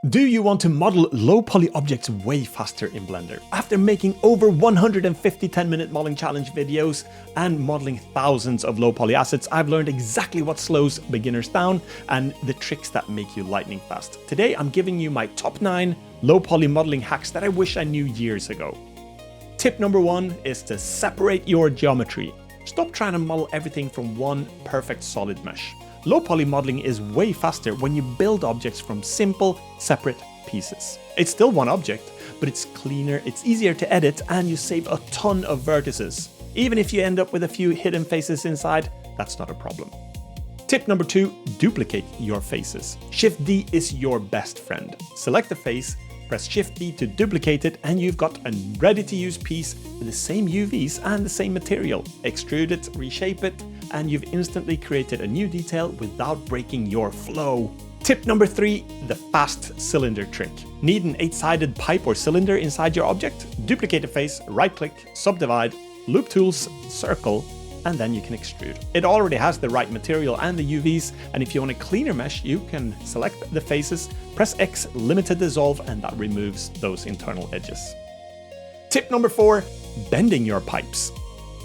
Do you want to model low poly objects way faster in Blender? After making over 150 10-minute modeling challenge videos and modeling thousands of low poly assets, I've learned exactly what slows beginners down and the tricks that make you lightning fast. Today I'm giving you my top 9 low poly modeling hacks that I wish I knew years ago. Tip number 1 is to separate your geometry. Stop trying to model everything from one perfect solid mesh. Low poly modeling is way faster when you build objects from simple, separate pieces. It's still one object, but it's cleaner, it's easier to edit, and you save a ton of vertices. Even if you end up with a few hidden faces inside, that's not a problem. Tip number 2, duplicate your faces. Shift D is your best friend. Select the face, press Shift D to duplicate it, and you've got a ready-to-use piece with the same UVs and the same material. Extrude it, reshape it, and you've instantly created a new detail without breaking your flow. Tip number 3, the fast cylinder trick. Need an 8-sided pipe or cylinder inside your object? Duplicate the face, right-click, subdivide, loop tools, circle, and then you can extrude. It already has the right material and the UVs, and if you want a cleaner mesh, you can select the faces, press X, limited dissolve, and that removes those internal edges. Tip number 4, bending your pipes.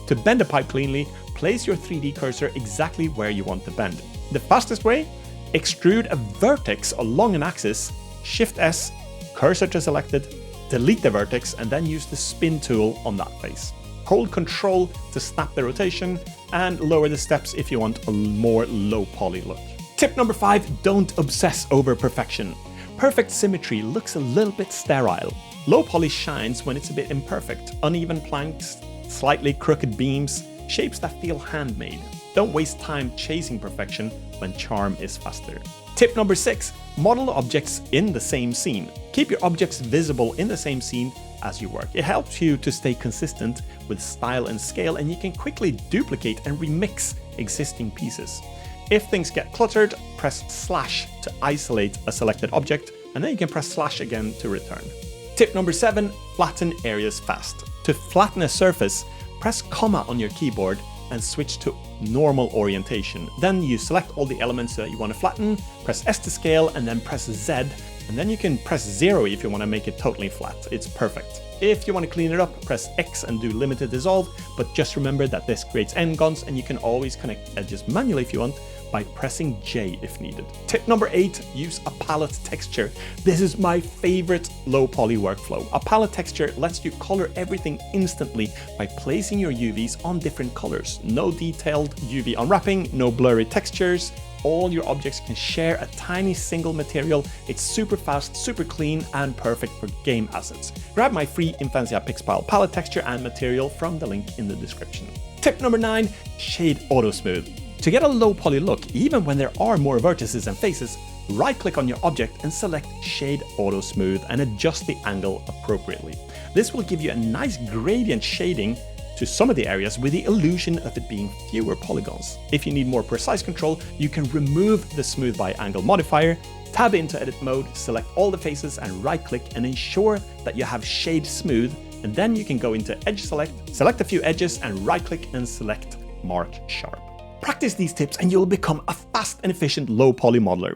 To bend a pipe cleanly, place your 3D cursor exactly where you want to bend. The fastest way? Extrude a vertex along an axis, Shift S, cursor to selected, delete the vertex, and then use the spin tool on that face. Hold Ctrl to snap the rotation, and lower the steps if you want a more low poly look. Tip number 5, don't obsess over perfection. Perfect symmetry looks a little bit sterile. Low poly shines when it's a bit imperfect, uneven planks, slightly crooked beams, shapes that feel handmade. Don't waste time chasing perfection when charm is faster. Tip number 6, model objects in the same scene. Keep your objects visible in the same scene as you work. It helps you to stay consistent with style and scale, and you can quickly duplicate and remix existing pieces. If things get cluttered, press slash to isolate a selected object, and then you can press slash again to return. Tip number 7, flatten areas fast. To flatten a surface, press comma on your keyboard and switch to normal orientation. Then you select all the elements that you want to flatten, press S to scale, and then press Z, and then you can press 0 if you want to make it totally flat. It's perfect. If you want to clean it up, press X and do limited dissolve, but just remember that this creates n-gons, and you can always connect edges manually if you want by pressing J if needed. Tip number 8, use a palette texture. This is my favorite low poly workflow. A palette texture lets you color everything instantly by placing your UVs on different colors. No detailed UV unwrapping, no blurry textures. All your objects can share a tiny single material. It's super fast, super clean, and perfect for game assets. Grab my free Imphenzia Pixpile palette texture and material from the link in the description. Tip number 9, shade auto smooth. To get a low poly look, even when there are more vertices and faces, right-click on your object and select Shade Auto Smooth and adjust the angle appropriately. This will give you a nice gradient shading to some of the areas with the illusion of it being fewer polygons. If you need more precise control, you can remove the Smooth by Angle modifier, tab into edit mode, select all the faces and right-click and ensure that you have Shade Smooth, and then you can go into Edge Select, select a few edges and right-click and select Mark Sharp. Practice these tips and you'll become a fast and efficient low poly modeler.